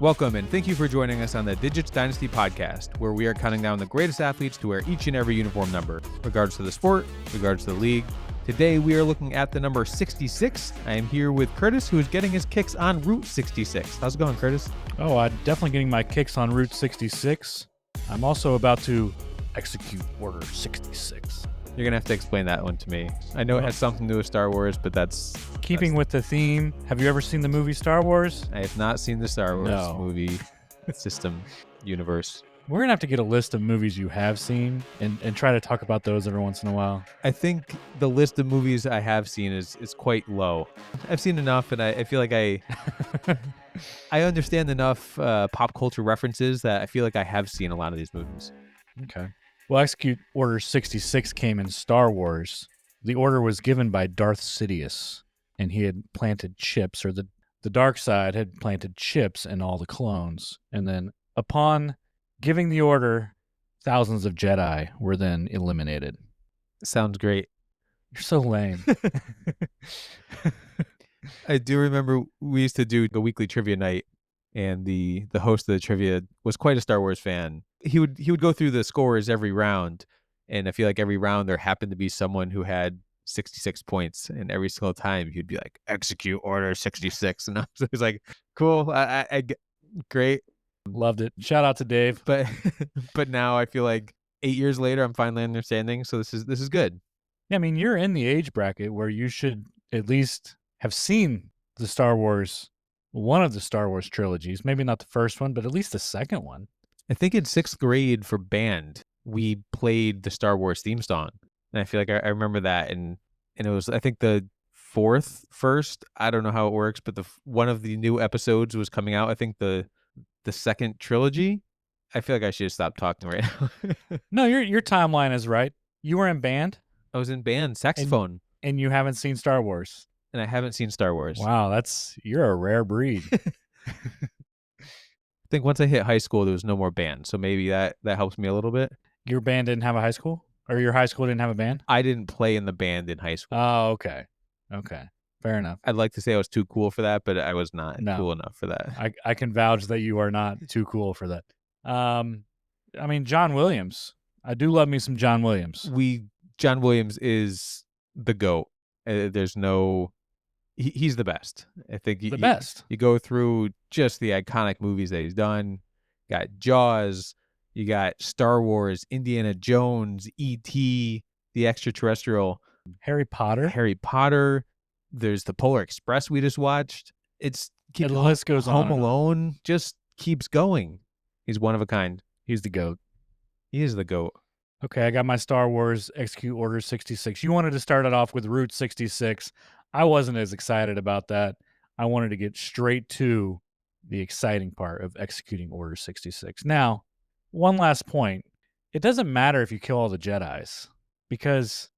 Welcome and thank you for joining us on the Digits Dynasty podcast, where we are counting down the greatest athletes to wear each and every uniform number, regardless of the sport, regardless of the league. Today we are looking at the number 66. I am here with Curtis, who is getting his kicks on Route 66. How's it going, Curtis? Oh, I'm definitely getting my kicks on Route 66. I'm also about to execute Order 66. You're going to have to explain that one to me. I know it has something to do with Star Wars, but that's... Keeping with the theme, have you ever seen the movie Star Wars? I have not seen the Star Wars movie system universe. We're going to have to get a list of movies you have seen and try to talk about those every once in a while. I think the list of movies I have seen is quite low. I've seen enough, and I feel like I understand enough pop culture references that I feel like I have seen a lot of these movies. Okay. Well, Execute Order 66 came in Star Wars. The order was given by Darth Sidious, and he had planted chips, or the dark side had planted chips in all the clones. And then upon giving the order, thousands of Jedi were then eliminated. Sounds great. You're so lame. I do remember we used to do a weekly trivia night, and the host of the trivia was quite a Star Wars fan. He would go through the scores every round, and I feel like every round there happened to be someone who had 66 points, and every single time he'd be like, execute Order 66, and I was like, cool, I great. Loved it. Shout out to Dave. But now I feel like 8 years later, I'm finally understanding, so this is good. Yeah, I mean, you're in the age bracket where you should at least have seen one of the Star Wars trilogies, maybe not the first one, but at least the second one. I think in 6th grade for band, we played the Star Wars theme song. And I feel like I remember that. And it was, I think, the first. I don't know how it works, but one of the new episodes was coming out. I think the second trilogy. I feel like I should have stopped talking right now. No, your timeline is right. You were in band. I was in band, saxophone. And you haven't seen Star Wars. And I haven't seen Star Wars. Wow, you're a rare breed. I think once I hit high school, there was no more band. So maybe that helps me a little bit. Your band didn't have a high school? Or your high school didn't have a band? I didn't play in the band in high school. Oh, okay. Okay. Fair enough. I'd like to say I was too cool for that, but I was not cool enough for that. I can vouch that you are not too cool for that. I mean, John Williams. I do love me some John Williams. John Williams is the GOAT. There's no... He's the best. I think the best. You go through just the iconic movies that he's done. You got Jaws. You got Star Wars, Indiana Jones, E.T., The Extraterrestrial. Harry Potter. There's the Polar Express we just watched. The list goes on. Home Alone just keeps going. He's one of a kind. He's the GOAT. He is the GOAT. Okay, I got my Star Wars Execute Order 66. You wanted to start it off with Route 66. I wasn't as excited about that. I wanted to get straight to the exciting part of executing Order 66. Now, one last point. It doesn't matter if you kill all the Jedis, because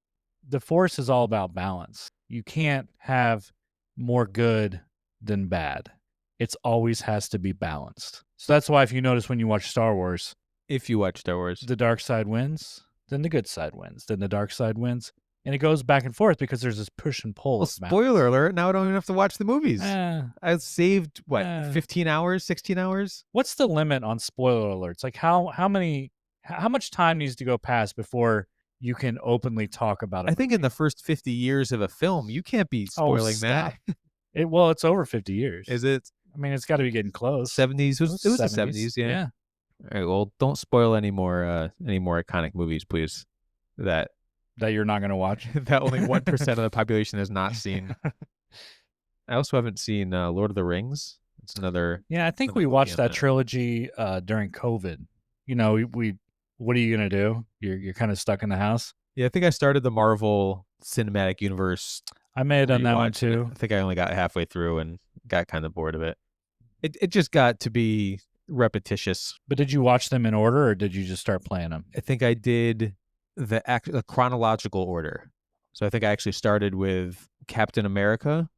the Force is all about balance. You can't have more good than bad. It always has to be balanced. So that's why if you notice when you watch Star Wars, the dark side wins, then the good side wins, then the dark side wins. And it goes back and forth because there's this push and pull. Well, spoiler alert, now I don't even have to watch the movies. I saved, 15 hours, 16 hours? What's the limit on spoiler alerts? Like how much time needs to go past before you can openly talk about it? I think in the first 50 years of a film, you can't be spoiling that. It's over 50 years. Is it? I mean, it's got to be getting close. 70s. It was the 70s, yeah. All right, well, don't spoil any more iconic movies, please. That you're not going to watch? That only 1% of the population has not seen. I also haven't seen Lord of the Rings. It's another... Yeah, I think we watched that trilogy during COVID. You know, what are you going to do? You're kind of stuck in the house? Yeah, I think I started the Marvel Cinematic Universe. I may have done that one too. I think I only got halfway through and got kind of bored of it. It just got to be repetitious. But did you watch them in order, or did you just start playing them? I think I did the chronological order. So I think I actually started with Captain America.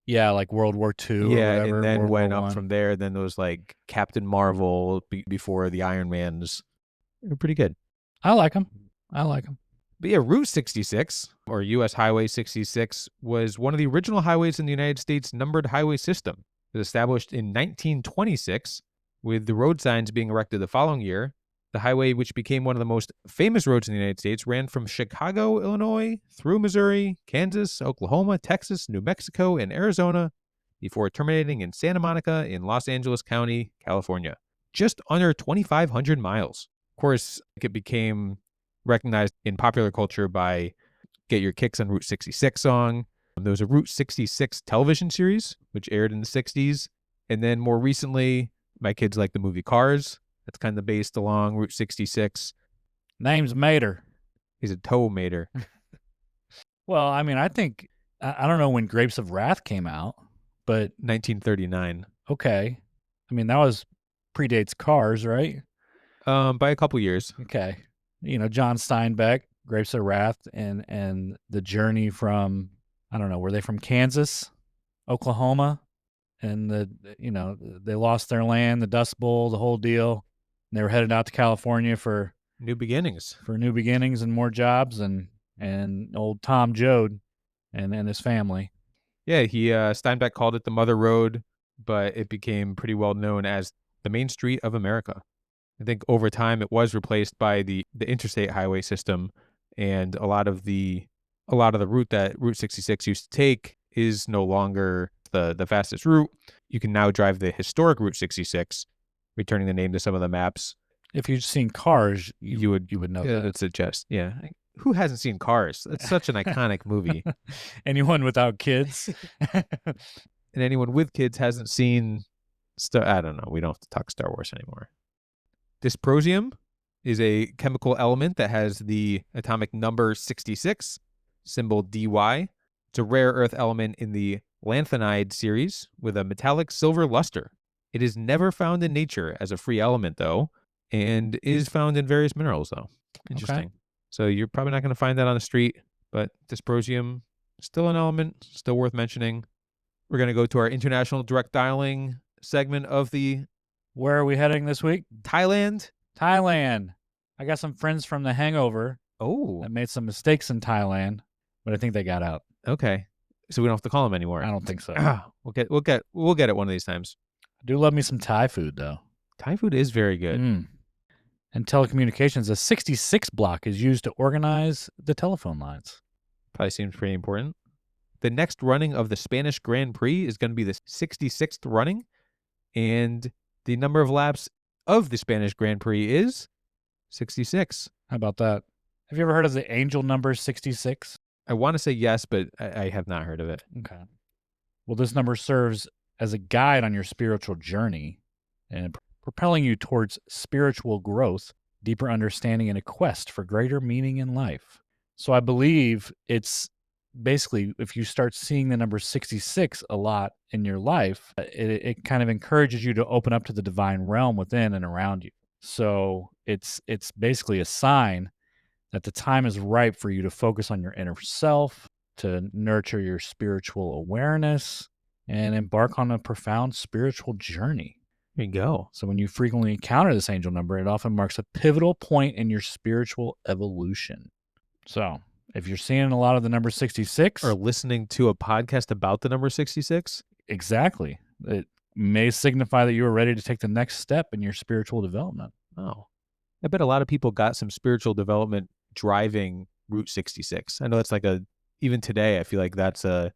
Yeah, like World War II. Yeah, or whatever, and then World went War up I. from there. Then there was like Captain Marvel before the Iron Mans. They were pretty good. I like them. But yeah, Route 66, or U.S. Highway 66, was one of the original highways in the United States numbered highway system. It was established in 1926 with the road signs being erected the following year. The highway, which became one of the most famous roads in the United States, ran from Chicago, Illinois, through Missouri, Kansas, Oklahoma, Texas, New Mexico, and Arizona, before terminating in Santa Monica in Los Angeles County, California. Just under 2,500 miles. Of course, it became recognized in popular culture by Get Your Kicks on Route 66 song. There was a Route 66 television series, which aired in the 60s. And then more recently, my kids like the movie Cars. That's kind of based along Route 66. Name's Mater. He's a tow mater. Well, I mean, I think, I don't know when Grapes of Wrath came out, but 1939. okay. I mean, that was predates Cars, right? By a couple years. Okay. You know, John Steinbeck, Grapes of Wrath, and the journey from, I don't know, were they from Kansas, Oklahoma? And they lost their land, the Dust Bowl, the whole deal. And they were headed out to California for New beginnings. And more jobs, and old Tom Joad and his family. Yeah, Steinbeck called it the Mother Road, but it became pretty well known as the Main Street of America. I think over time it was replaced by the interstate highway system, and a lot of the route that Route 66 used to take is no longer the fastest route. You can now drive the historic Route 66, returning the name to some of the maps. If you've seen Cars, you would know that. It suggests, yeah. Who hasn't seen Cars? It's such an iconic movie. Anyone without kids? And anyone with kids hasn't seen I don't know. We don't have to talk Star Wars anymore. Dysprosium is a chemical element that has the atomic number 66, symbol Dy. It's a rare earth element in the lanthanide series with a metallic silver luster. It is never found in nature as a free element, though, and is found in various minerals, though. Interesting. Okay. So you're probably not going to find that on the street, but dysprosium, still an element, still worth mentioning. We're going to go to our international direct dialing segment of the... Where are we heading this week? Thailand. I got some friends from The Hangover. Oh. That made some mistakes in Thailand, but I think they got out. Okay. So we don't have to call them anymore. I don't think so. We'll get it one of these times. I do love me some Thai food, though. Thai food is very good. And telecommunications, a 66 block is used to organize the telephone lines. Probably seems pretty important. The next running of the Spanish Grand Prix is going to be the 66th running, and the number of laps of the Spanish Grand Prix is 66. How about that? Have you ever heard of the angel number 66? I want to say yes, but I have not heard of it. Okay. Well, this number serves as a guide on your spiritual journey and propelling you towards spiritual growth, deeper understanding, and a quest for greater meaning in life. So I believe it's basically, if you start seeing the number 66 a lot in your life, it kind of encourages you to open up to the divine realm within and around you. So it's basically a sign that the time is ripe for you to focus on your inner self, to nurture your spiritual awareness, and embark on a profound spiritual journey. There you go. So when you frequently encounter this angel number, it often marks a pivotal point in your spiritual evolution. So if you're seeing a lot of the number 66... Or listening to a podcast about the number 66? Exactly. It may signify that you are ready to take the next step in your spiritual development. Oh. I bet a lot of people got some spiritual development driving Route 66. I know that's even today, I feel like that's a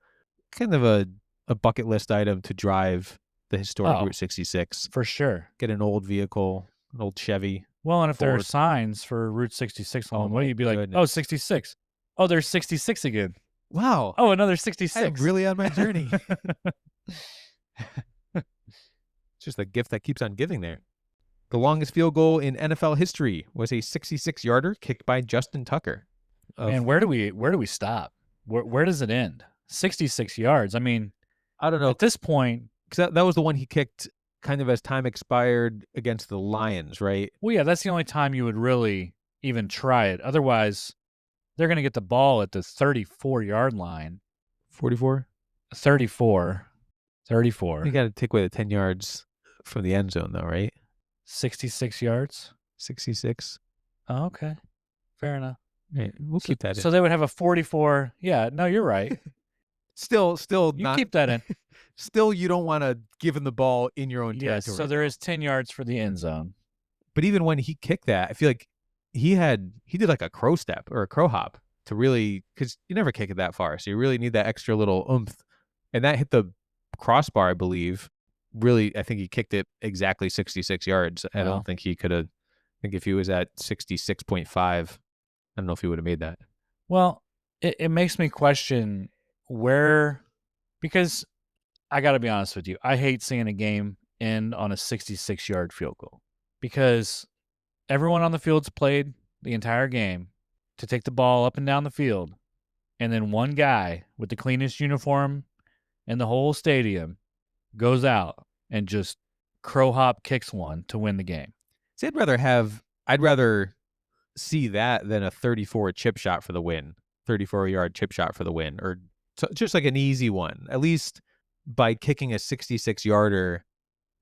kind of a bucket list item to drive the historic Route 66. For sure. Get an old vehicle, an old Chevy. Well, and if there are signs for Route 66 along the way, you'd be like, goodness. 66. Oh, there's 66 again. Wow. Oh, another 66. I'm really on my journey. It's just a gift that keeps on giving there. The longest field goal in NFL history was a 66-yarder kicked by Justin Tucker. Man, where do we stop? Where does it end? 66 yards. I mean, I don't know. At this point, because that was the one he kicked kind of as time expired against the Lions, right? Well, yeah, that's the only time you would really even try it. Otherwise, they're going to get the ball at the 34-yard line. 44? 34. You got to take away the 10 yards from the end zone, though, right? 66 yards? 66. Oh, okay. Fair enough. Right. We'll keep that in. So they would have a 44. Yeah, no, you're right. Still You not. keep that in. Still, you don't want to give him the ball in your own Yes, territory. so there is 10 yards for the end zone. But even when he kicked that, I feel like he did like a crow step or a crow hop to really, because you never kick it that far, so you really need that extra little oomph. And that hit the crossbar, I believe. Really, I think he kicked it exactly 66 yards. I Wow. don't think he could have. I think if he was at 66.5, I don't know if he would have made that. Well, it makes me question where, because I got to be honest with you, I hate seeing a game end on a 66-yard field goal because everyone on the field's played the entire game to take the ball up and down the field, and then one guy with the cleanest uniform in the whole stadium goes out and just crow hop kicks one to win the game. See, I'd rather see that than a 34 chip shot for the win, 34-yard chip shot for the win, or just like an easy one. At least by kicking a 66-yarder,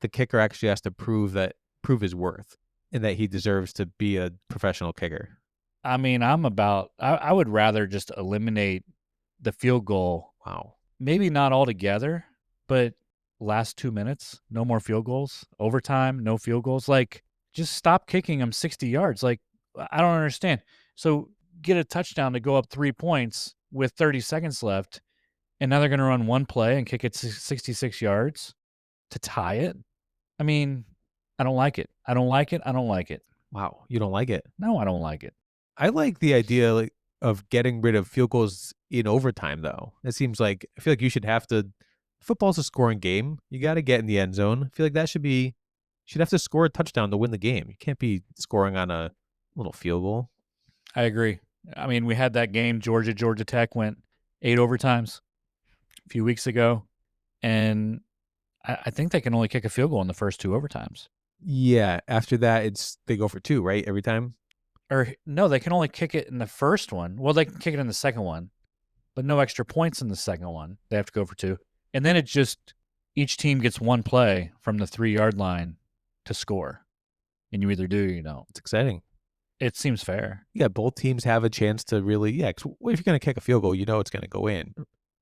the kicker actually has to prove his worth and that he deserves to be a professional kicker. I mean, I would rather just eliminate the field goal. Wow. Maybe not altogether, but last 2 minutes, no more field goals. Overtime, no field goals. Like, just stop kicking them 60 yards. Like, I don't understand. So get a touchdown to go up 3 points with 30 seconds left, and now they're going to run one play and kick it 66 yards to tie it. I mean, I don't like it. I don't like it. I don't like it. Wow. You don't like it? No, I don't like it. I like the idea of getting rid of field goals in overtime, though. It seems like, I feel like you should have to, football's a scoring game. You got to get in the end zone. I feel like that should have to score a touchdown to win the game. You can't be scoring on a little field goal. I agree. I mean, we had that game, Georgia Tech went 8 overtimes a few weeks ago, and I think they can only kick a field goal in the first 2 overtimes. Yeah, after that, they go for 2, right? Every time? Or no, they can only kick it in the first one. Well, they can kick it in the second one, but no extra points in the second one. They have to go for 2. And then each team gets one play from the 3-yard line to score. And you either do or you don't. It's exciting. It seems fair. Yeah, both teams have a chance to really, if you're going to kick a field goal, you know it's going to go in.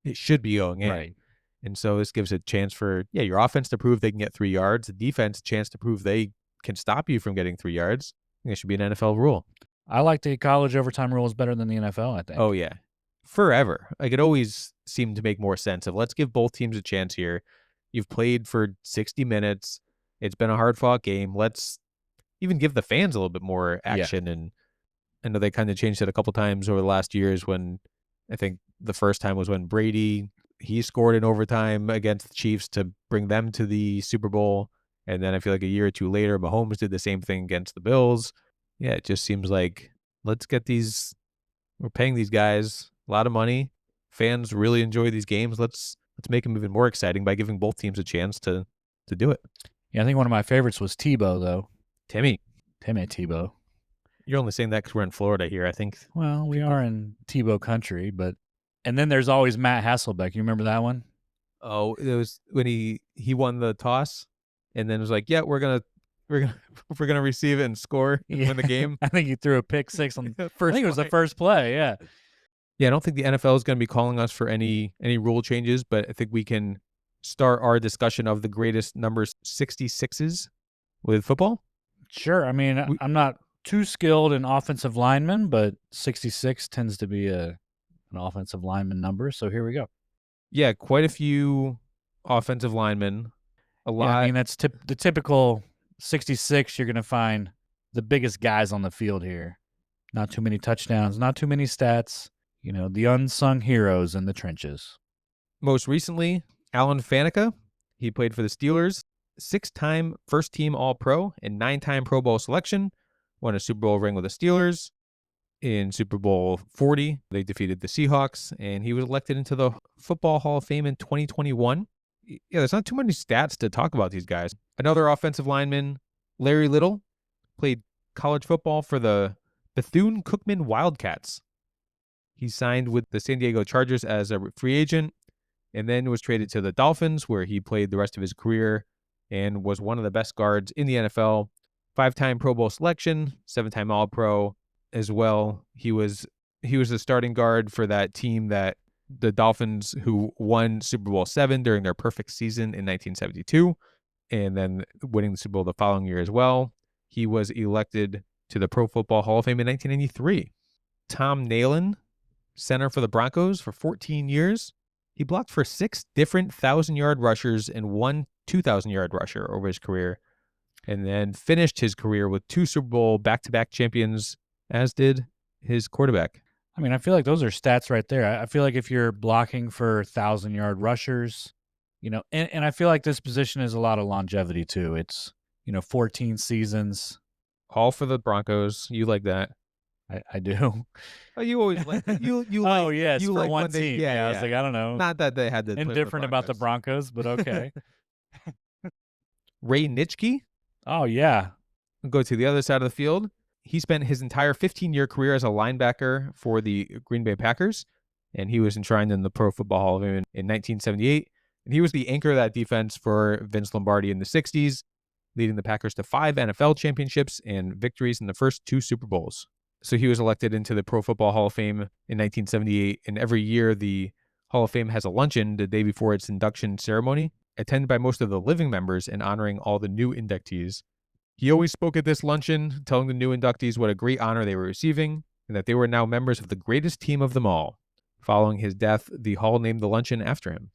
It should be going in. Right. And so this gives a chance for, your offense to prove they can get 3 yards, the defense a chance to prove they can stop you from getting 3 yards. I think it should be an NFL rule. I like the college overtime rules better than the NFL, I think. Oh, yeah. Forever. Like, it always seemed to make more sense of, let's give both teams a chance here. You've played for 60 minutes. It's been a hard-fought game. Let's even give the fans a little bit more action. Yeah. And I know they kind of changed it a couple times over the last years when I think the first time was when Brady, he scored in overtime against the Chiefs to bring them to the Super Bowl. And then I feel like a year or two later, Mahomes did the same thing against the Bills. Yeah, it just seems like we're paying these guys a lot of money. Fans really enjoy these games. Let's make them even more exciting by giving both teams a chance to do it. Yeah, I think one of my favorites was Tebow, though. Timmy Tebow. You're only saying that because we're in Florida here, I think. Well, we are in Tebow country, and then there's always Matt Hasselbeck. You remember that one? Oh, it was when he won the toss, and then it was like, yeah, we're gonna receive it and score and win the game. I think he threw a pick 6 on the first. I think it was the first play. Yeah. Yeah, I don't think the NFL is going to be calling us for any rule changes, but I think we can start our discussion of the greatest numbers 66s with football. Sure. I mean, I'm not too skilled in offensive linemen, but 66 tends to be an offensive lineman number. So here we go. Yeah, quite a few offensive linemen. A lot. Yeah, I mean, that's the typical 66. You're going to find the biggest guys on the field here. Not too many touchdowns, not too many stats. You know, the unsung heroes in the trenches. Most recently, Alan Faneca. He played for the Steelers. 6-time first-team All-Pro and 9-time Pro Bowl selection. Won a Super Bowl ring with the Steelers. In Super Bowl 40, they defeated the Seahawks, and he was elected into the Football Hall of Fame in 2021. Yeah, there's not too many stats to talk about these guys. Another offensive lineman, Larry Little, played college football for the Bethune-Cookman Wildcats. He signed with the San Diego Chargers as a free agent and then was traded to the Dolphins, where he played the rest of his career and was one of the best guards in the NFL. 5-time Pro Bowl selection, 7-time All-Pro as well. He was the starting guard for that team that the Dolphins, who won Super Bowl VII during their perfect season in 1972, and then winning the Super Bowl the following year as well. He was elected to the Pro Football Hall of Fame in 1993. Tom Nalen, center for the Broncos for 14 years. He blocked for 6 different 1,000-yard rushers and 1 2,000-yard rusher over his career, and then finished his career with 2 Super Bowl back-to-back champions, as did his quarterback. I mean, I feel like those are stats right there. I feel like if you're blocking for 1,000-yard rushers, and I feel like this position is a lot of longevity too. It's, 14 seasons. All for the Broncos. You like that? I do. Oh, you always like you. Oh, yes, you for like one when they, team. yeah. I was like, I don't know. Not that they had to Indifferent about the Broncos, but okay. Ray Nitschke. Oh, yeah. Go to the other side of the field. He spent his entire 15-year career as a linebacker for the Green Bay Packers, and he was enshrined in the Pro Football Hall of Fame in 1978. And he was the anchor of that defense for Vince Lombardi in the 60s, leading the Packers to 5 NFL championships and victories in the first 2 Super Bowls. So he was elected into the Pro Football Hall of Fame in 1978, and every year the Hall of Fame has a luncheon the day before its induction ceremony, attended by most of the living members and honoring all the new inductees. He always spoke at this luncheon, telling the new inductees what a great honor they were receiving, and that they were now members of the greatest team of them all. Following his death, the Hall named the luncheon after him.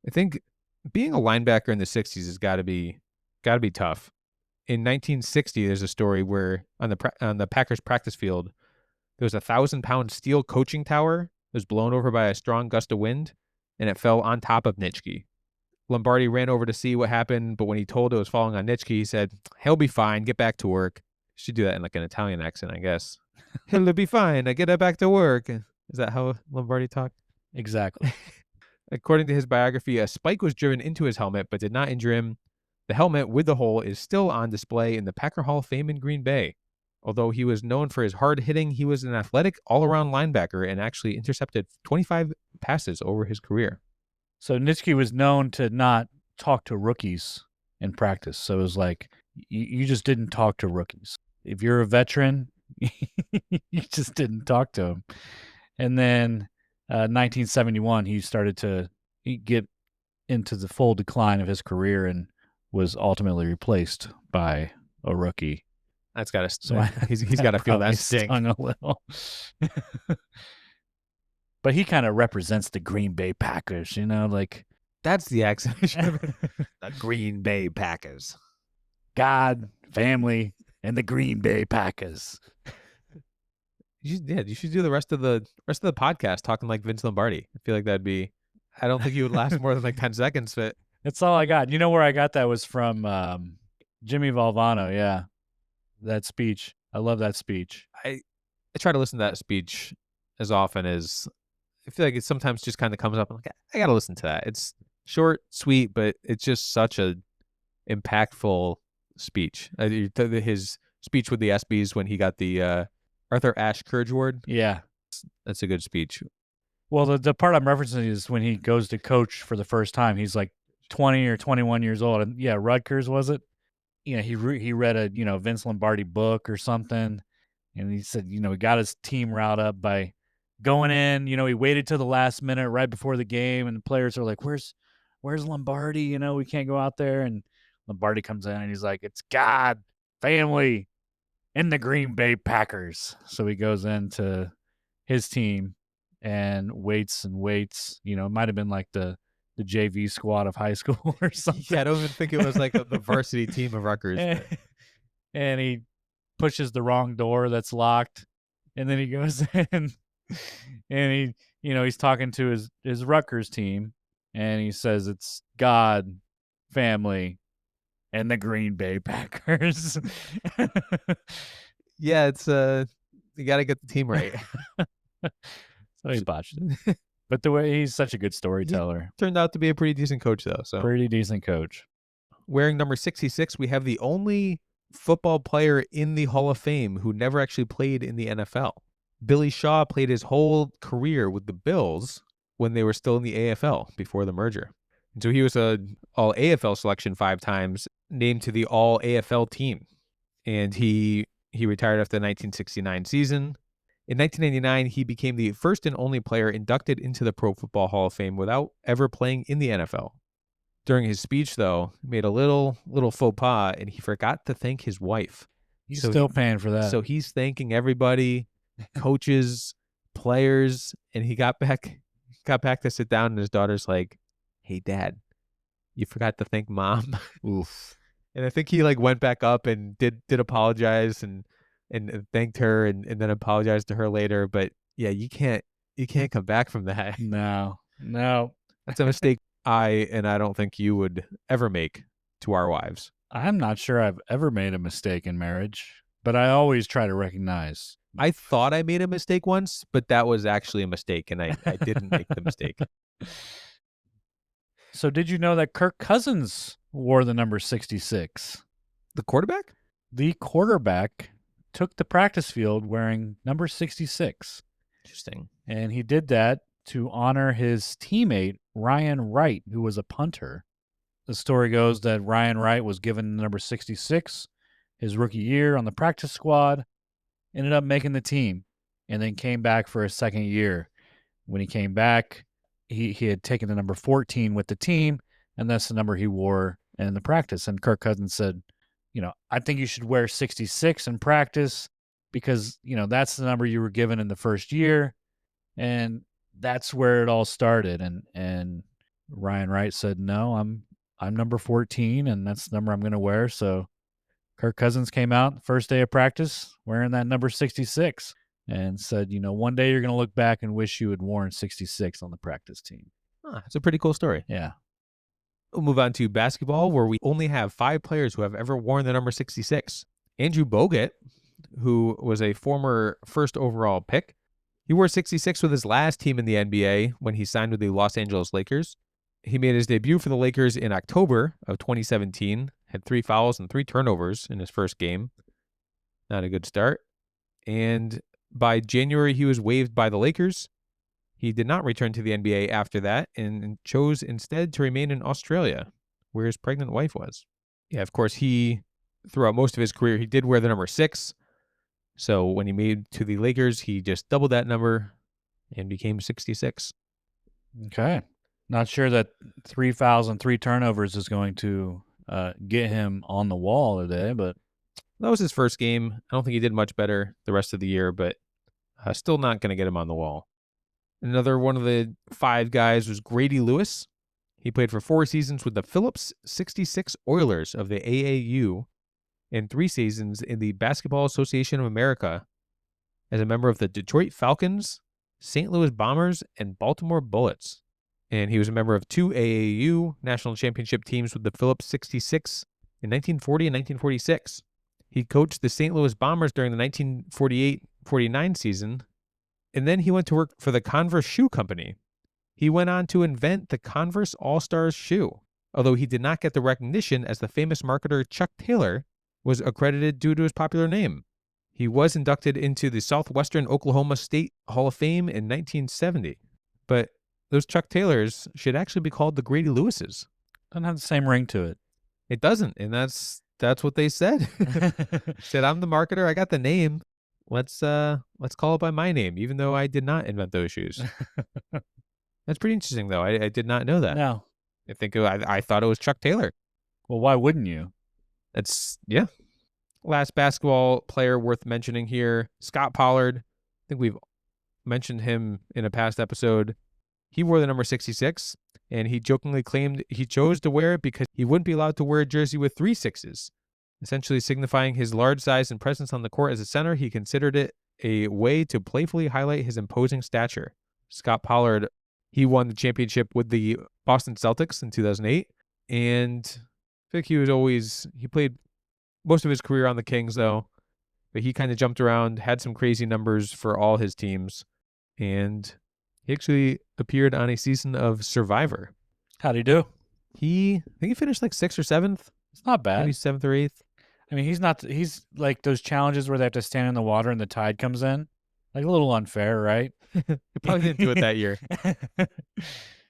I think being a linebacker in the 60s has got to be tough. In 1960, there's a story where on the Packers practice field, there was a 1,000-pound steel coaching tower that was blown over by a strong gust of wind, and it fell on top of Nitschke. Lombardi ran over to see what happened, but when he told it was falling on Nitschke, he said, "He'll be fine. Get back to work." Should do that in like an Italian accent, I guess. "He'll be fine. I get back to work." Is that how Lombardi talked? Exactly. According to his biography, a spike was driven into his helmet but did not injure him. The helmet with the hole is still on display in the Packer Hall of Fame in Green Bay. Although he was known for his hard hitting, he was an athletic all-around linebacker and actually intercepted 25 passes over his career. So Nitschke was known to not talk to rookies in practice. So it was like, you just didn't talk to rookies. If you're a veteran, you just didn't talk to them. And then 1971, he started to get into the full decline of his career and was ultimately replaced by a rookie. That's got to. He's got to feel that sting stung a little. But he kind of represents the Green Bay Packers, like that's the accent. The Green Bay Packers. God, family, and the Green Bay Packers. You should do the rest of the podcast talking like Vince Lombardi. I feel like that'd be. I don't think you would last more than like 10 seconds. But that's all I got. You know where I got that was from Jimmy Valvano. Yeah, that speech. I love that speech. I try to listen to that speech as often as. I feel like it sometimes just kind of comes up. I'm like, I got to listen to that. It's short, sweet, but it's just such a impactful speech. His speech with the ESPYs when he got the Arthur Ashe Courage Award. Yeah. That's a good speech. Well, the part I'm referencing is when he goes to coach for the first time. He's like 20 or 21 years old. And yeah, Rutgers, was it? He read a, Vince Lombardi book or something. And he said, he got his team riled up by going in, he waited till the last minute right before the game, and the players are like, where's Lombardi? We can't go out there. And Lombardi comes in and he's like, it's God, family, and the Green Bay Packers. So he goes into his team and waits. It might have been like the JV squad of high school or something. Yeah, I don't even think it was like the varsity team of Rutgers. And he pushes the wrong door that's locked, and then he goes in. And he's talking to his Rutgers team, and he says it's God, family, and the Green Bay Packers. Yeah, it's you got to get the team right. So he botched it. But the way he's such a good storyteller. He turned out to be a pretty decent coach, though. So pretty decent coach. Wearing number 66, we have the only football player in the Hall of Fame who never actually played in the NFL. Billy Shaw played his whole career with the Bills when they were still in the AFL before the merger. And so he was a all AFL selection 5 times, named to the all AFL team. And he retired after the 1969 season. In 1999, he became the first and only player inducted into the Pro Football Hall of Fame without ever playing in the NFL. During his speech, though, he made a little faux pas, and he forgot to thank his wife. He's still paying for that. So he's thanking everybody, coaches, players, and he got back to sit down, and his daughter's like, "Hey, Dad, you forgot to thank Mom." Oof. And I think he like went back up and did apologize and thanked her and then apologized to her later. But yeah, you can't come back from that. No. That's a mistake I don't think you would ever make to our wives. I'm not sure I've ever made a mistake in marriage, but I always try to recognize. I thought I made a mistake once, but that was actually a mistake, and I didn't make the mistake. So did you know that Kirk Cousins wore the number 66? The quarterback? The quarterback took the practice field wearing number 66. Interesting. And he did that to honor his teammate, Ryan Wright, who was a punter. The story goes that Ryan Wright was given number 66 his rookie year on the practice squad, ended up making the team, and then came back for his second year. When he came back, he had taken the number 14 with the team, and that's the number he wore in the practice. And Kirk Cousins said, I think you should wear 66 in practice because, that's the number you were given in the first year. And that's where it all started. And Ryan Wright said, no, I'm number 14, and that's the number I'm going to wear. So Kirk Cousins came out first day of practice wearing that number 66 and said, one day you're going to look back and wish you had worn 66 on the practice team. It's a pretty cool story. Yeah. We'll move on to basketball, where we only have 5 players who have ever worn the number 66. Andrew Bogut, who was a former first overall pick, he wore 66 with his last team in the NBA when he signed with the Los Angeles Lakers. He made his debut for the Lakers in October of 2017, had 3 fouls and 3 turnovers in his first game. Not a good start. And by January, he was waived by the Lakers. He did not return to the NBA after that and chose instead to remain in Australia, where his pregnant wife was. Yeah, of course, throughout most of his career, he did wear the number 6. So when he made to the Lakers, he just doubled that number and became 66. Okay. Not sure that 3 fouls and 3 turnovers is going to get him on the wall today, but that was his first game. I don't think he did much better the rest of the year, but still not going to get him on the wall. Another one of the 5 guys was Grady Lewis. He played for 4 seasons with the Phillips 66 Oilers of the AAU and 3 seasons in the Basketball Association of America as a member of the Detroit Falcons, St. Louis Bombers, and Baltimore Bullets. And he was a member of 2 AAU national championship teams with the Phillips 66 in 1940 and 1946. He coached the St. Louis Bombers during the 1948-49 season, and then he went to work for the Converse Shoe Company. He went on to invent the Converse All-Stars shoe, although he did not get the recognition as the famous marketer Chuck Taylor was accredited due to his popular name. He was inducted into the Southwestern Oklahoma State Hall of Fame in 1970, but those Chuck Taylors should actually be called the Grady Lewises. Doesn't have the same ring to it. It doesn't, and that's what they said. Said, I'm the marketer, I got the name. Let's call it by my name, even though I did not invent those shoes. That's pretty interesting, though. I did not know that. No. I thought it was Chuck Taylor. Well, why wouldn't you? Yeah. Last basketball player worth mentioning here, Scot Pollard. I think we've mentioned him in a past episode. He wore the number 66, and he jokingly claimed he chose to wear it because he wouldn't be allowed to wear a jersey with 3 6s. Essentially signifying his large size and presence on the court as a center, he considered it a way to playfully highlight his imposing stature. Scot Pollard, he won the championship with the Boston Celtics in 2008, and I think he played most of his career on the Kings, though, but he kind of jumped around, had some crazy numbers for all his teams, and he actually appeared on a season of Survivor. How'd he do? I think he finished like 6th or 7th. It's not bad. Maybe 7th or 8th. I mean, he's like those challenges where they have to stand in the water and the tide comes in. Like a little unfair, right? He probably didn't do it that year.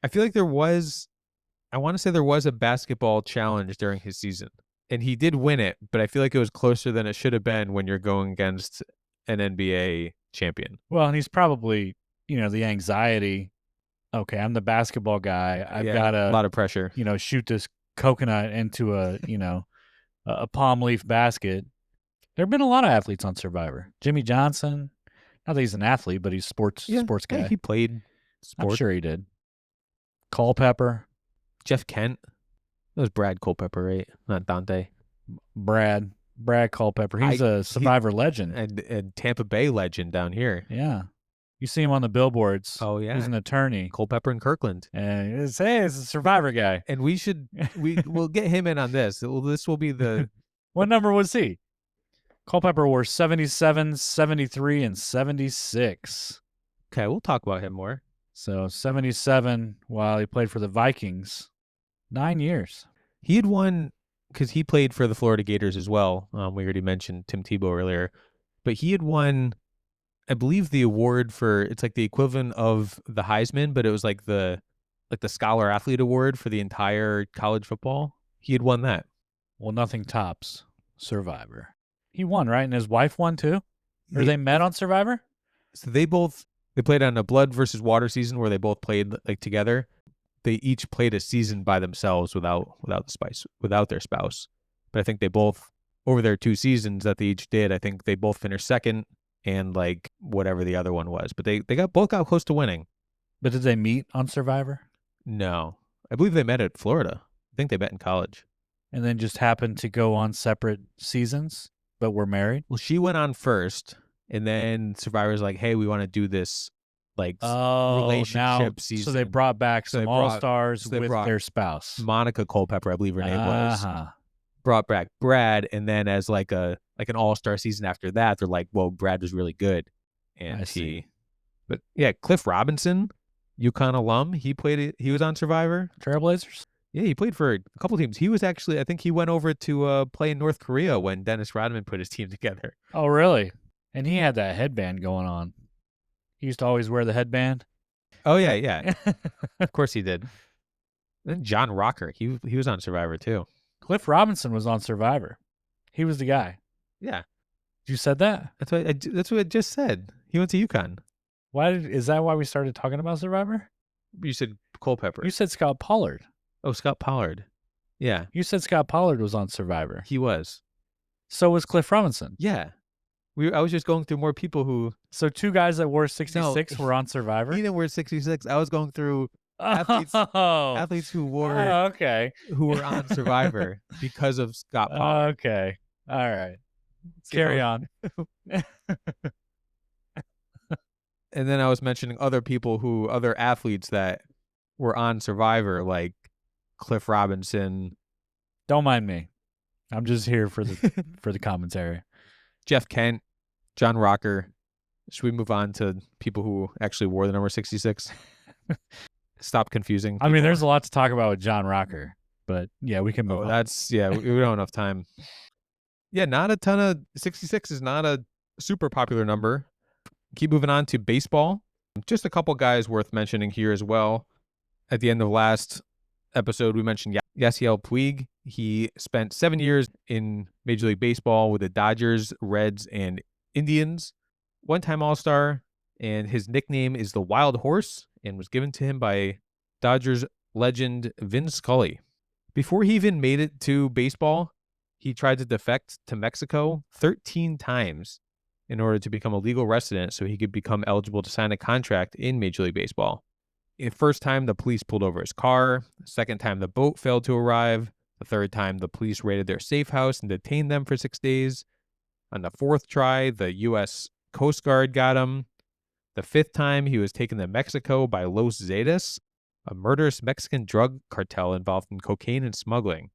I feel like I want to say there was a basketball challenge during his season. And he did win it, but I feel like it was closer than it should have been when you're going against an NBA champion. Well, and he's probably, the anxiety. Okay, I'm the basketball guy. I've Yeah, got a to, lot of pressure. shoot this coconut into a palm leaf basket. There have been a lot of athletes on Survivor. Jimmy Johnson, not that he's an athlete, but he's sports guy. Yeah, he played I'm sports. sure he did. Culpepper, Jeff Kent. That was Brad Culpepper, right? Not Dante. Brad Culpepper. He's a Survivor legend. And Tampa Bay legend down here. Yeah. You see him on the billboards. Oh, yeah. He's an attorney. Culpepper and Kirkland. And it's a Survivor guy. And we'll get him in on this. This will be the... What number was he? Culpepper wore 77, 73, and 76. Okay, we'll talk about him more. So 77 while he played for the Vikings. 9 years. He had won, because he played for the Florida Gators as well. We already mentioned Tim Tebow earlier. But he had won, I believe, the award for, it's like the equivalent of the Heisman, but it was like the Scholar Athlete Award for the entire college football. He had won that. Well, nothing tops Survivor. He won, right? And his wife won too? Or they met on Survivor? So they played on a blood versus water season where they both played like together. They each played a season by themselves without their spouse. But I think they both, over their 2 seasons that they each did, I think they both finished second and like whatever the other one was. But they both got close to winning. But did they meet on Survivor? No. I believe they met at Florida. I think they met in college. And then just happened to go on separate seasons, but were married? Well, she went on first, and then Survivor's like, hey, we want to do this relationship season. So they brought back some all-stars with their spouse. Monica Culpepper, I believe her name was. Brought back Brad, and then as like an all-star season after that, they're like, well, Brad was really good. And but yeah, Cliff Robinson, UConn alum, he was on Survivor. Trailblazers? Yeah, he played for a couple teams. He was actually, I think he went over to play in North Korea when Dennis Rodman put his team together. Oh, really? And he had that headband going on. He used to always wear the headband. Oh, yeah. Of course he did. Then John Rocker, he was on Survivor too. Cliff Robinson was on Survivor. He was the guy. Yeah. You said that? That's what I just said. He went to UConn. Is that why we started talking about Survivor? You said Culpepper. You said Scot Pollard. Oh, Scot Pollard. Yeah. You said Scot Pollard was on Survivor. He was. So was Cliff Robinson. Yeah. I was just going through more people who... So 2 guys that wore 66 were on Survivor? He didn't wear 66. I was going through athletes who wore... okay. Who were on Survivor because of Scot Pollard. Okay. All right. Carry on. And then I was mentioning other athletes that were on Survivor, like Cliff Robinson. Don't mind me. I'm just here for the commentary. Jeff Kent, John Rocker. Should we move on to people who actually wore the number 66? Stop confusing people. I mean, there's a lot to talk about with John Rocker, but yeah, we can move on. We don't have enough time. Yeah, not a ton of 66 is not a super popular number. Keep moving on to baseball. Just a couple guys worth mentioning here as well. At the end of last episode, we mentioned Yasiel Puig. He spent 7 years in Major League Baseball with the Dodgers, Reds, and Indians. One-time All-Star, and his nickname is the Wild Horse, and was given to him by Dodgers legend Vin Scully. Before he even made it to baseball, he tried to defect to Mexico 13 times in order to become a legal resident so he could become eligible to sign a contract in Major League Baseball. The first time, the police pulled over his car. The second time, the boat failed to arrive. The third time, the police raided their safe house and detained them for 6 days. On the fourth try, the U.S. Coast Guard got him. The fifth time, he was taken to Mexico by Los Zetas, a murderous Mexican drug cartel involved in cocaine and smuggling.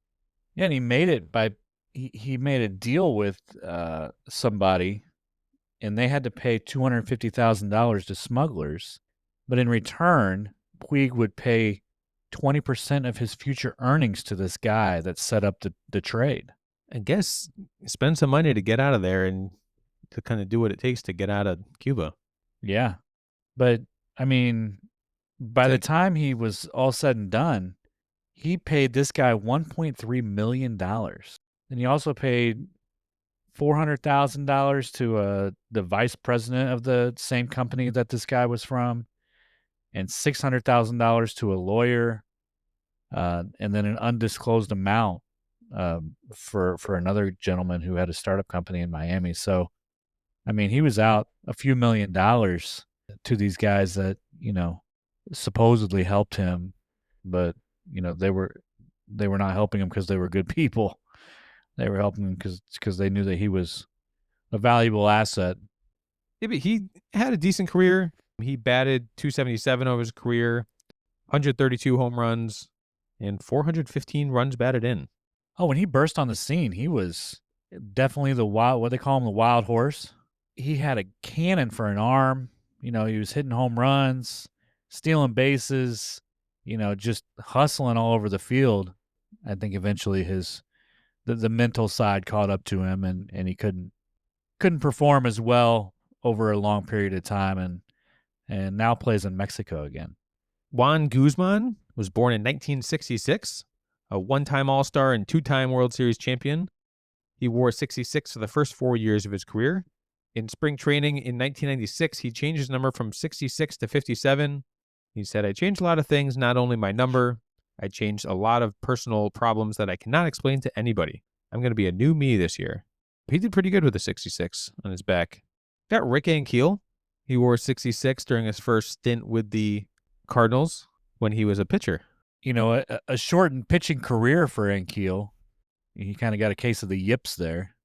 Yeah, and he made it by he made a deal with somebody, and they had to pay $250,000 to smugglers. But in return, Puig would pay 20% of his future earnings to this guy that set up the trade. I guess spend some money to get out of there and to kind of do what it takes to get out of Cuba. Yeah. But, I mean, by the time he was all said and done, he paid this guy $1.3 million. And he also paid $400,000 to the vice president of the same company that this guy was from, and $600,000 to a lawyer, and then an undisclosed amount for another gentleman who had a startup company in Miami. So, I mean, he was out a few $1,000,000 to these guys that supposedly helped him, but they were not helping him because they were good people. They were helping him because they knew that he was a valuable asset. Yeah, but he had a decent career. He batted .277 over his career, 132 home runs, and 415 runs batted in. Oh, when he burst on the scene, he was definitely what they call him, the wild horse. He had a cannon for an arm. He was hitting home runs, stealing bases, just hustling all over the field. I think eventually the mental side caught up to him, and he couldn't perform as well over a long period of time, and now plays in Mexico again. Juan Guzman was born in 1966, a one-time All-Star and two-time World Series champion. He wore 66 for the first 4 years of his career. In spring training in 1996, he changed his number from 66 to 57. He said, "I changed a lot of things, not only my number. I changed a lot of personal problems that I cannot explain to anybody. I'm going to be a new me this year." He did pretty good with the 66 on his back. Got Rick Ankiel. He wore 66 during his first stint with the Cardinals when he was a pitcher. A shortened pitching career for Ankiel. He kind of got a case of the yips there.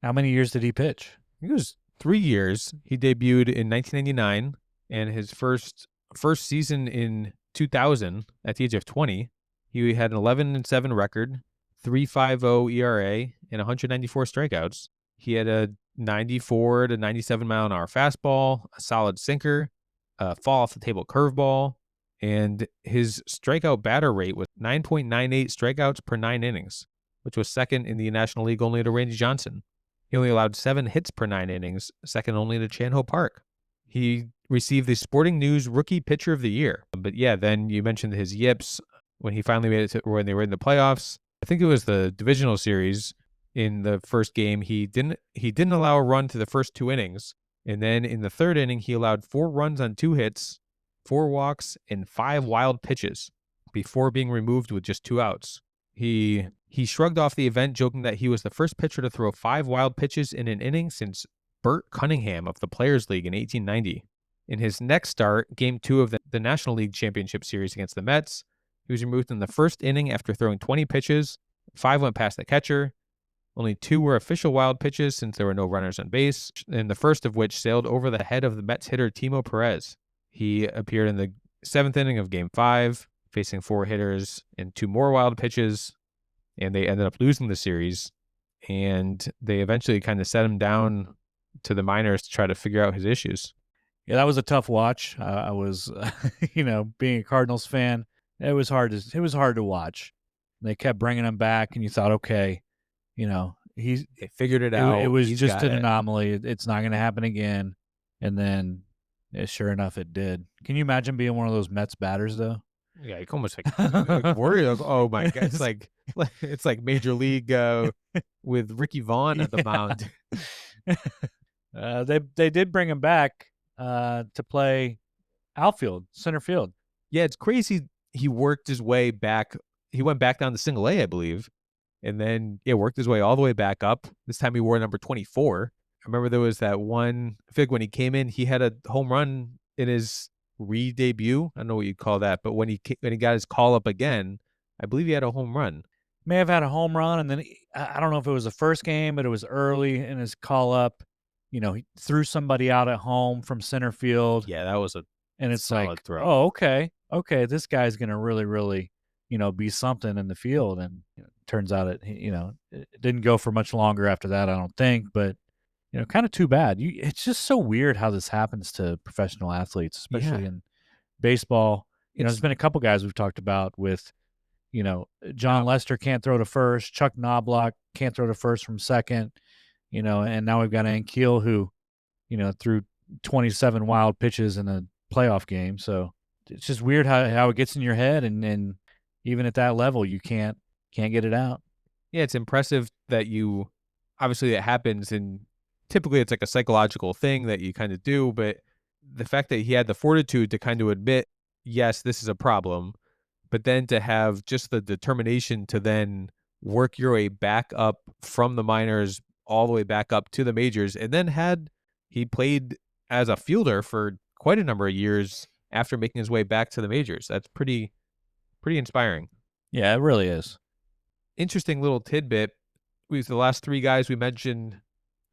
How many years did he pitch? It was 3 years. He debuted in 1999, and his first season in 2000 at the age of 20, he had an 11-7 record, 3.50 ERA, and 194 strikeouts. He had a 94 to 97 mile an hour fastball, a solid sinker, a fall off the table curveball, and his strikeout batter rate was 9.98 strikeouts per 9 innings, which was second in the National League only to Randy Johnson. He only allowed 7 hits per 9 innings, second only to Chan Ho Park. He received the Sporting News Rookie Pitcher of the Year. But yeah, then you mentioned his yips when he finally made it to when they were in the playoffs. I think it was the divisional series. In the first game, he didn't allow a run to the first 2 innings, and then in the third inning, he allowed 4 runs on 2 hits, 4 walks, and 5 wild pitches before being removed with just 2 outs. He shrugged off the event, joking that he was the first pitcher to throw 5 wild pitches in an inning since Burt Cunningham of the Players League in 1890. In his next start, Game 2 of the National League Championship Series against the Mets, he was removed in the first inning after throwing 20 pitches. 5 went past the catcher. Only 2 were official wild pitches since there were no runners on base, and the first of which sailed over the head of the Mets hitter Timo Perez. He appeared in the 7th inning of Game 5, facing 4 hitters and 2 more wild pitches, and they ended up losing the series. And they eventually kind of set him down to the minors to try to figure out his issues. Yeah, that was a tough watch. I was, being a Cardinals fan, it was hard to watch. They kept bringing him back, and you thought, okay, they figured it out. It was just an anomaly. It's not going to happen again. And then, sure enough, it did. Can you imagine being one of those Mets batters, though? Yeah, you almost worried. Oh my God, it's like Major League with Ricky Vaughn at the mound. They did bring him back to play outfield, center field. Yeah, it's crazy. He worked his way back. He went back down to single A, I believe. And then, worked his way all the way back up. This time he wore number 24. I remember there was that one, I think when he came in, he had a home run in his re-debut. I don't know what you'd call that, but when he got his call up again, I believe he had a home run. May have had a home run, and then I don't know if it was the first game, but it was early in his call up. He threw somebody out at home from center field. Yeah, that was and it's solid like, throw. Oh, okay, this guy's gonna really, really, be something in the field. And turns out it didn't go for much longer after that, I don't think. But kind of too bad. It's just so weird how this happens to professional athletes, especially in baseball. There's been a couple guys we've talked about with, John Lester can't throw to first, Chuck Knobloch can't throw to first from second, and now we've got Ankiel who, threw 27 wild pitches in a playoff game. So it's just weird how it gets in your head, and even at that level, you can't get it out. Yeah, it's impressive that you obviously it happens, and typically it's like a psychological thing that you kind of do, but the fact that he had the fortitude to kind of admit, yes, this is a problem, but then to have just the determination to then work your way back up from the minors all the way back up to the majors, and then he played as a fielder for quite a number of years after making his way back to the majors. That's pretty inspiring. Yeah, it really is. Interesting little tidbit. The last three guys we mentioned,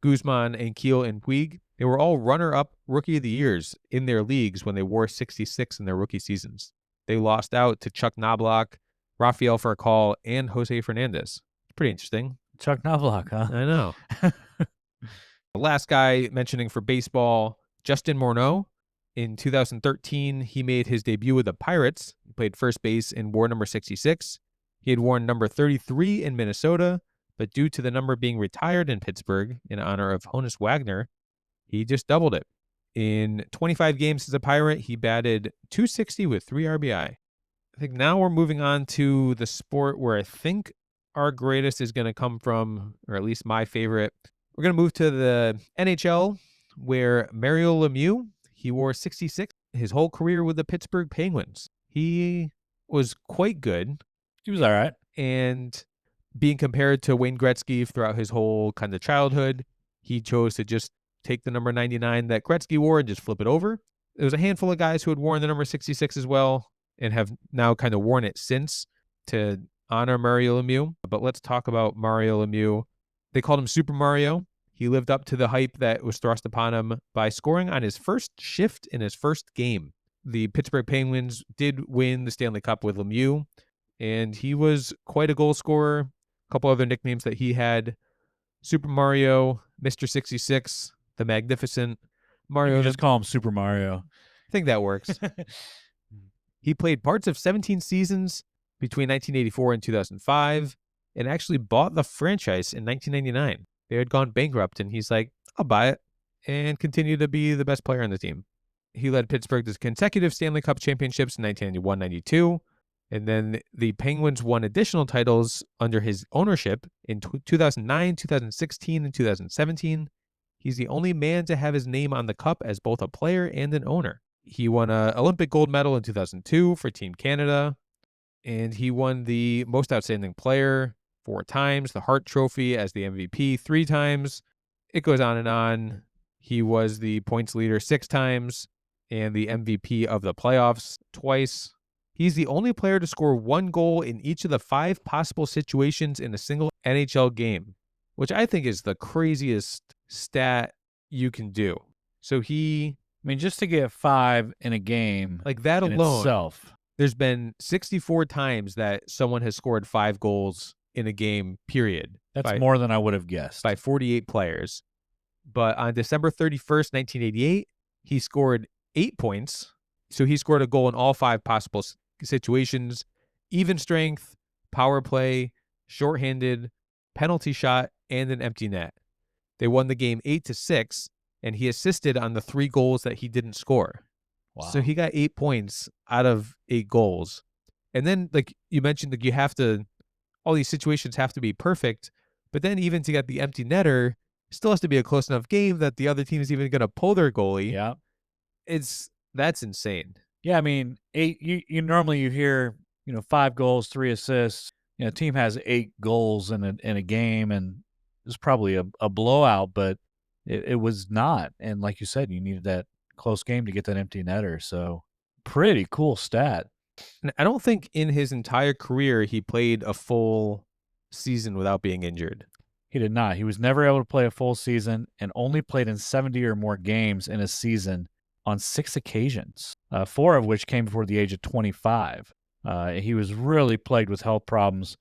Guzman and Keel and Puig, they were all runner-up rookie of the years in their leagues when they wore 66 in their rookie seasons. They lost out to Chuck Knobloch, Rafael Furcal, and Jose Fernandez. It's pretty interesting. Chuck Knobloch, huh? I know. The last guy mentioning for baseball, Justin Morneau. In 2013, he made his debut with the Pirates. He played first base and wore number 66. He had worn number 33 in Minnesota, but due to the number being retired in Pittsburgh in honor of Honus Wagner, he just doubled it. In 25 games as a Pirate, he batted .260 with 3 RBI. I think now we're moving on to the sport where I think our greatest is going to come from, or at least my favorite. We're going to move to the NHL, where Mario Lemieux, he wore 66 his whole career with the Pittsburgh Penguins. He was quite good. He was all right. And being compared to Wayne Gretzky throughout his whole kind of childhood, he chose to just take the number 99 that Gretzky wore and just flip it over. There was a handful of guys who had worn the number 66 as well and have now kind of worn it since to honor Mario Lemieux. But let's talk about Mario Lemieux. They called him Super Mario. He lived up to the hype that was thrust upon him by scoring on his first shift in his first game. The Pittsburgh Penguins did win the Stanley Cup with Lemieux, and he was quite a goal scorer. A couple other nicknames that he had: Super Mario, Mr. 66, the Magnificent. You just call him Super Mario. I think that works. He played parts of 17 seasons between 1984 and 2005 and actually bought the franchise in 1999. They had gone bankrupt, and he's like, I'll buy it, and continue to be the best player on the team. He led Pittsburgh to consecutive Stanley Cup championships in 1991-92, and then the Penguins won additional titles under his ownership in 2009, 2016, and 2017. He's the only man to have his name on the cup as both a player and an owner. He won an Olympic gold medal in 2002 for Team Canada, and he won the Most Outstanding Player 4 times, the Hart Trophy as the MVP 3 times. It goes on and on. He was the points leader 6 times and the MVP of the playoffs twice. He's the only player to score 1 goal in each of the 5 possible situations in a single NHL game, which I think is the craziest stat you can do. So just to get 5 in a game, like that alone, itself. There's been 64 times that someone has scored 5 goals in a game, period. That's more than I would have guessed. By 48 players. But on December 31st, 1988, he scored 8 points. So he scored a goal in all 5 possible situations: even strength, power play, shorthanded, penalty shot, and an empty net. They won the game 8-6, and he assisted on the 3 goals that he didn't score. Wow. So he got 8 points out of 8 goals. And then, like you mentioned, like all these situations have to be perfect, but then even to get the empty netter, still has to be a close enough game that the other team is even going to pull their goalie. Yeah. That's insane. Yeah, 8, you normally you hear, 5 goals, 3 assists. A team has 8 goals in a game, and it's probably a blowout, but it was not. And like you said, you needed that close game to get that empty netter. So pretty cool stat. And I don't think in his entire career he played a full season without being injured. He did not. He was never able to play a full season and only played in 70 or more games in a season on 6 occasions, 4 of which came before the age of 25. He was really plagued with health problems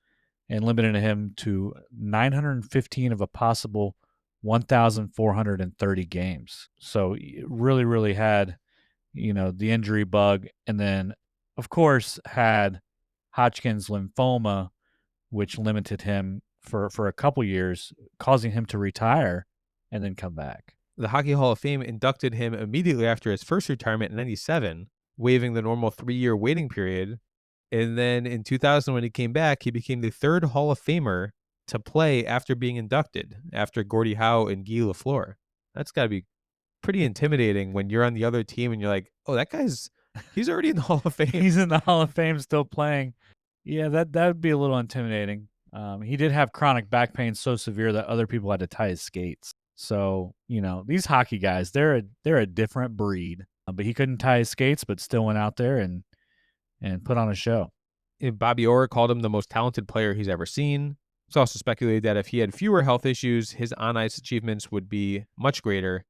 and limited him to 915 of a possible 1,430 games. So really, really had, the injury bug, and then, of course, had Hodgkin's lymphoma, which limited him for a couple years, causing him to retire and then come back. The Hockey Hall of Fame inducted him immediately after his first retirement in 97, waiving the normal 3-year waiting period. And then in 2000, when he came back, he became the 3rd Hall of Famer to play after being inducted, after Gordie Howe and Guy Lafleur. That's got to be pretty intimidating when you're on the other team and you're like, oh, he's already in the Hall of Fame. He's in the Hall of Fame still playing. Yeah, that would be a little intimidating. He did have chronic back pain so severe that other people had to tie his skates. So, these hockey guys, they're a different breed. But he couldn't tie his skates, but still went out there and put on a show. Bobby Orr called him the most talented player he's ever seen. It's also speculated that if he had fewer health issues, his on-ice achievements would be much greater.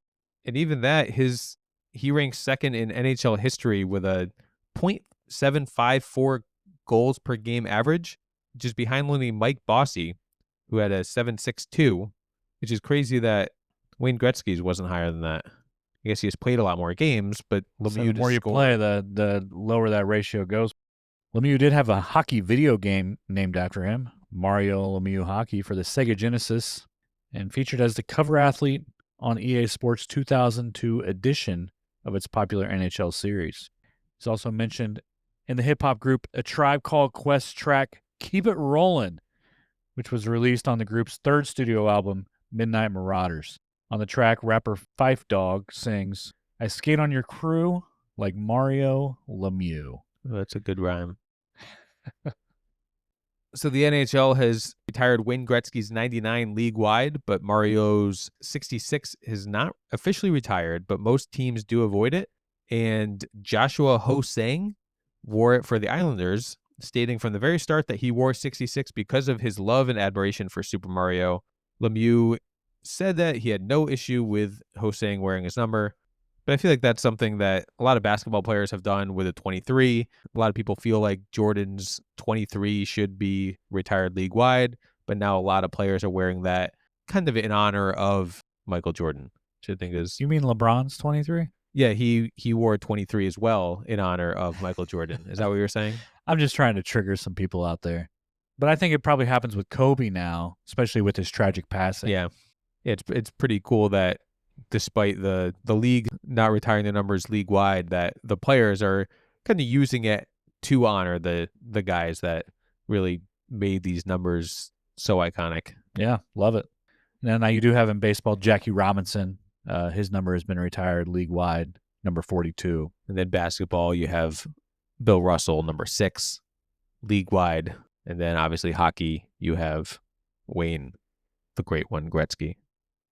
And even that, he ranks second in NHL history with a .754 goals per game average, just behind only Mike Bossy, who had a 7.62, which is crazy that Wayne Gretzky's wasn't higher than that. I guess he has played a lot more games, but Lemieux, so the more you play, the lower that ratio goes. Lemieux did have a hockey video game named after him, Mario Lemieux Hockey, for the Sega Genesis, and featured as the cover athlete on EA Sports 2002 edition of its popular NHL series. He's also mentioned in the hip-hop group A Tribe Called Quest's track Keep It Rollin', which was released on the group's third studio album, Midnight Marauders. On the track, rapper Phife Dawg sings, I skate on your crew like Mario Lemieux. Oh, that's a good rhyme. So the NHL has retired Wayne Gretzky's 99 league-wide, but Mario's 66 is not officially retired, but most teams do avoid it. And Joshua Ho-Sang wore it for the Islanders, stating from the very start that he wore 66 because of his love and admiration for Super Mario. Lemieux said that he had no issue with Ho-Sang wearing his number, but I feel like that's something that a lot of basketball players have done with a 23. A lot of people feel like Jordan's 23 should be retired league-wide, but now a lot of players are wearing that kind of in honor of Michael Jordan, which I think is... You mean LeBron's 23? Yeah, he wore 23 as well in honor of Michael Jordan. Is that what you were saying? I'm just trying to trigger some people out there. But I think it probably happens with Kobe now, especially with his tragic passing. Yeah. It's pretty cool that despite the league not retiring the numbers league-wide, that the players are kind of using it to honor the guys that really made these numbers so iconic. Yeah, love it. And now you do have in baseball Jackie Robinson. His number has been retired league-wide, number 42. And then basketball, you have Bill Russell, number 6, league-wide. And then obviously hockey, you have Wayne, the great one, Gretzky.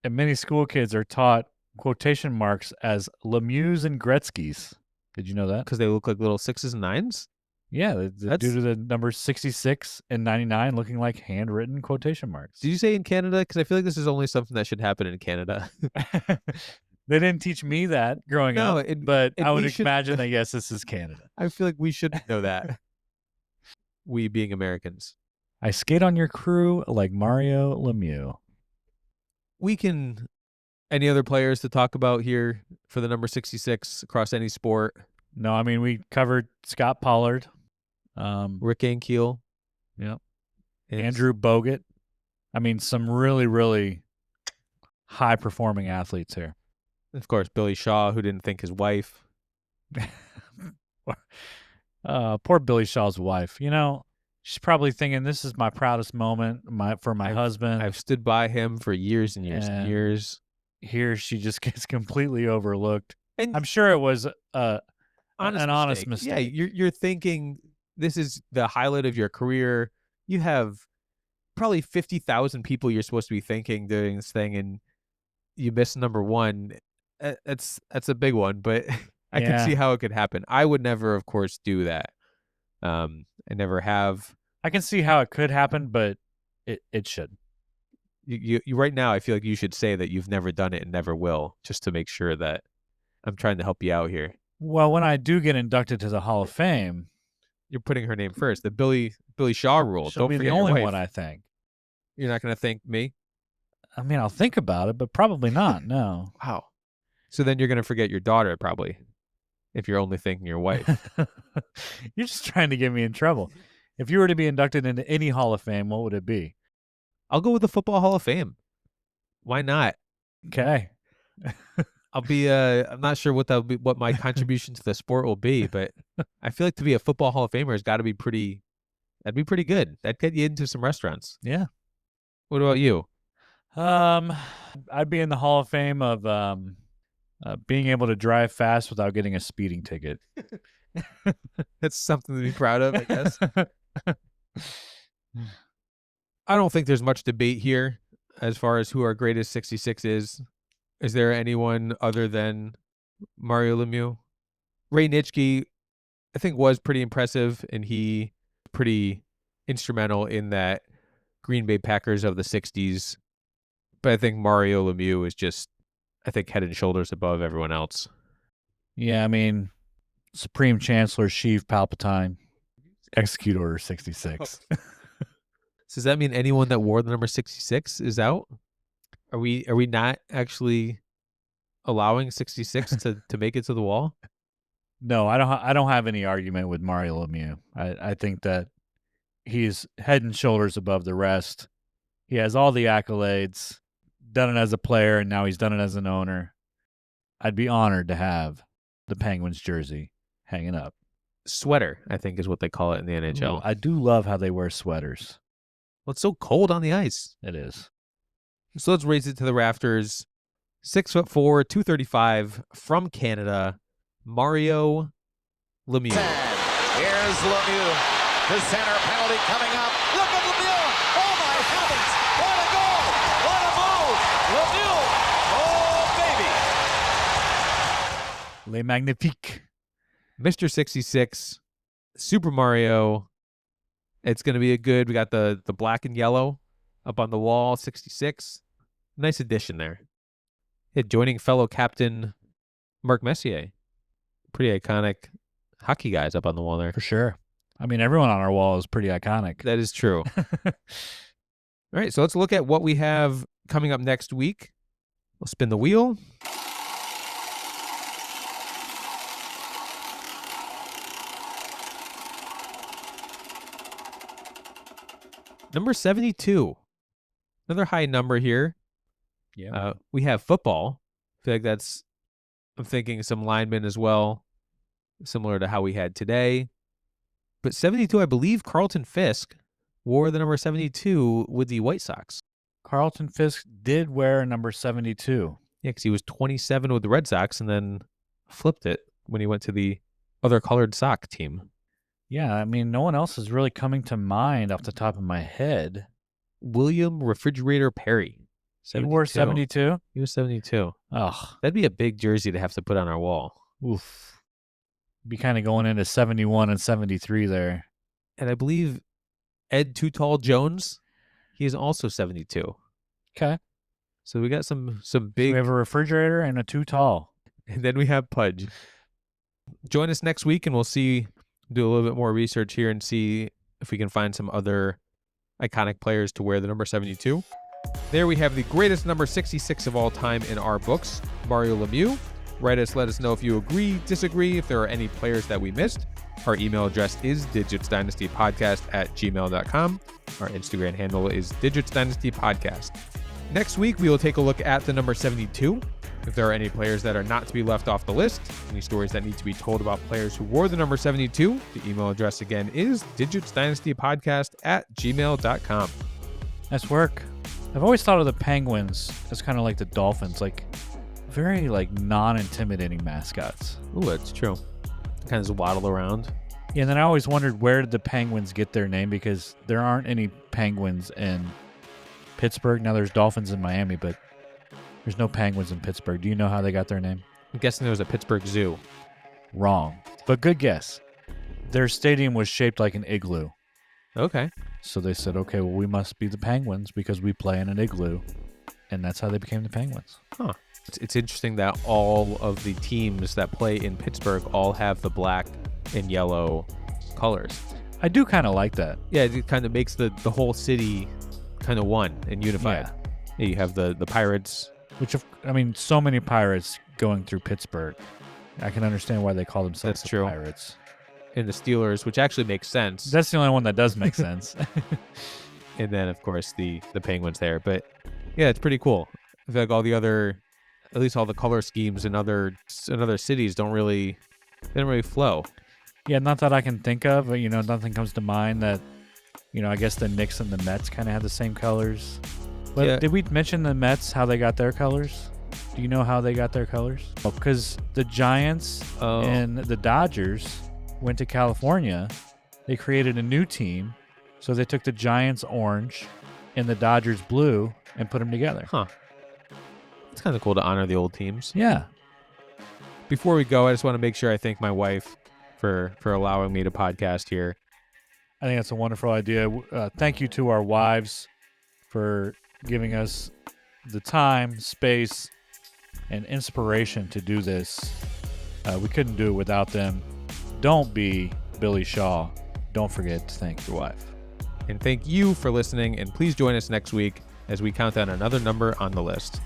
And many school kids are taught quotation marks as Lemieux and Gretzky's. Did you know that? Because they look like little 6s and 9s? Yeah, due to the numbers 66 and 99 looking like handwritten quotation marks. Did you say in Canada? Because I feel like this is only something that should happen in Canada. They didn't teach me that growing up, but I would imagine that, yes, this is Canada. I feel like we should know that. We being Americans. I skate on your crew like Mario Lemieux. Any other players to talk about here for the number 66 across any sport? No, I mean, we covered Scot Pollard. Rick Ankiel. Yep. Andrew Bogut. I mean, some really, really high-performing athletes here. Of course, Billy Shaw, who didn't think his wife. Poor Billy Shaw's wife. She's probably thinking, this is my proudest moment for my husband. I've stood by him for years and years and years. Here she just gets completely overlooked. And I'm sure it was an honest mistake. Yeah, you're thinking this is the highlight of your career. You have probably 50,000 people you're supposed to be thinking doing this thing, and you miss number 1. That's a big one, but I can see how it could happen. I would never, of course, do that. I never have. I can see how it could happen, but it should. You right now, I feel like you should say that you've never done it and never will, just to make sure that I'm trying to help you out here. Well, when I do get inducted to the Hall of Fame, you're putting her name first. The Billy Shaw rule. She'll be the only one, I think. You're not going to thank me? I mean, I'll think about it, but probably not. No. Wow. So then you're going to forget your daughter, probably, if you're only thanking your wife. You're just trying to get me in trouble. If you were to be inducted into any Hall of Fame, what would it be? I'll go with the Football Hall of Fame. Why not? Okay. I'll be I'm not sure what my contribution to the sport will be, but I feel like to be a Football Hall of Famer has got to be that'd be pretty good. That'd get you into some restaurants. Yeah. What about you? I'd be in the Hall of Fame of being able to drive fast without getting a speeding ticket. That's something to be proud of, I guess. I don't think there's much debate here as far as who our greatest 66 is. Is there anyone other than Mario Lemieux? Ray Nitschke, I think, was pretty impressive, and he pretty instrumental in that Green Bay Packers of the 60s. But I think Mario Lemieux is just, I think, head and shoulders above everyone else. Yeah, I mean, Supreme Chancellor Sheev Palpatine, Execute Order 66. So does that mean anyone that wore the number 66 is out? Are we not actually allowing 66 to make it to the wall? No, I don't have any argument with Mario Lemieux. I think that he's head and shoulders above the rest. He has all the accolades, done it as a player, and now he's done it as an owner. I'd be honored to have the Penguins jersey hanging up. Sweater, I think, is what they call it in the NHL. Ooh, I do love how they wear sweaters. Well, it's so cold on the ice. It is. So let's raise it to the rafters. 6'4", 235 from Canada, Mario Lemieux. Here's Lemieux. The center penalty coming up. Look at Lemieux. Oh my heavens. What a goal. What a move. Lemieux. Oh baby. Les Magnifiques. Mr. 66, Super Mario. It's going to be a good, we got the black and yellow up on the wall, 66. Nice addition there. Yeah, joining fellow captain Marc Messier. Pretty iconic hockey guys up on the wall there. For sure. I mean, everyone on our wall is pretty iconic. That is true. All right, so let's look at what we have coming up next week. We'll spin the wheel. Number 72. Another high number here. Yeah. We have football. I feel like I'm thinking some linemen as well, similar to how we had today. But 72, I believe Carlton Fisk wore the number 72 with the White Sox. Carlton Fisk did wear number 72. Yeah, because he was 27 with the Red Sox and then flipped it when he went to the other colored sock team. Yeah, I mean, no one else is really coming to mind off the top of my head. William Refrigerator Perry. He wore 72? He was 72. Ugh. That'd be a big jersey to have to put on our wall. Oof. Be kind of going into 71 and 73 there. And I believe Ed Too Tall Jones, he is also 72. Okay. So we got some big. So we have a refrigerator and a Too Tall. And then we have Pudge. Join us next week and we'll do a little bit more research here and see if we can find some other iconic players to wear the number 72. There we have the greatest number 66 of all time in our books, Mario Lemieux. Write us, let us know if you agree, disagree, if there are any players that we missed. Our email address is digitsdynastypodcast@gmail.com. Our Instagram handle is digitsdynastypodcast. Next week, we will take a look at the number 72. If there are any players that are not to be left off the list, any stories that need to be told about players who wore the number 72, the email address again is digitsdynastypodcast@gmail.com. Nice work. I've always thought of the Penguins as kind of like the Dolphins, like very like non-intimidating mascots. Ooh, that's true. Kind of just waddle around. Yeah, and then I always wondered, where did the Penguins get their name? Because there aren't any Penguins in Pittsburgh. Now there's Dolphins in Miami, but there's no Penguins in Pittsburgh. Do you know how they got their name? I'm guessing there was a Pittsburgh Zoo. Wrong, but good guess. Their stadium was shaped like an igloo. Okay. So they said, okay, well, we must be the Penguins because we play in an igloo. And that's how they became the Penguins. Huh. It's interesting that all of the teams that play in Pittsburgh all have the black and yellow colors. I do kind of like that. Yeah, it kind of makes the whole city kind of one and unified. Yeah, you have the Pirates. So many Pirates going through Pittsburgh. I can understand why they call themselves the Pirates. And the Steelers, which actually makes sense. That's the only one that does make sense. And then, of course, the Penguins there. But, yeah, it's pretty cool. I feel like all the other, at least all the color schemes in other cities don't really flow. Yeah, not that I can think of. Nothing comes to mind that I guess the Knicks and the Mets kind of had the same colors. But Yeah. did we mention the Mets, how they got their colors? Do you know how they got their colors? Because the Giants and the Dodgers went to California. They created a new team. So they took the Giants orange and the Dodgers blue and put them together. Huh. It's kind of cool to honor the old teams. Yeah. Before we go, I just want to make sure I thank my wife for allowing me to podcast here. I think that's a wonderful idea. Thank you to our wives for giving us the time, space, and inspiration to do this. We couldn't do it without them. Don't be Billy Shaw. Don't forget to thank your wife. And thank you for listening, and please join us next week as we count down another number on the list.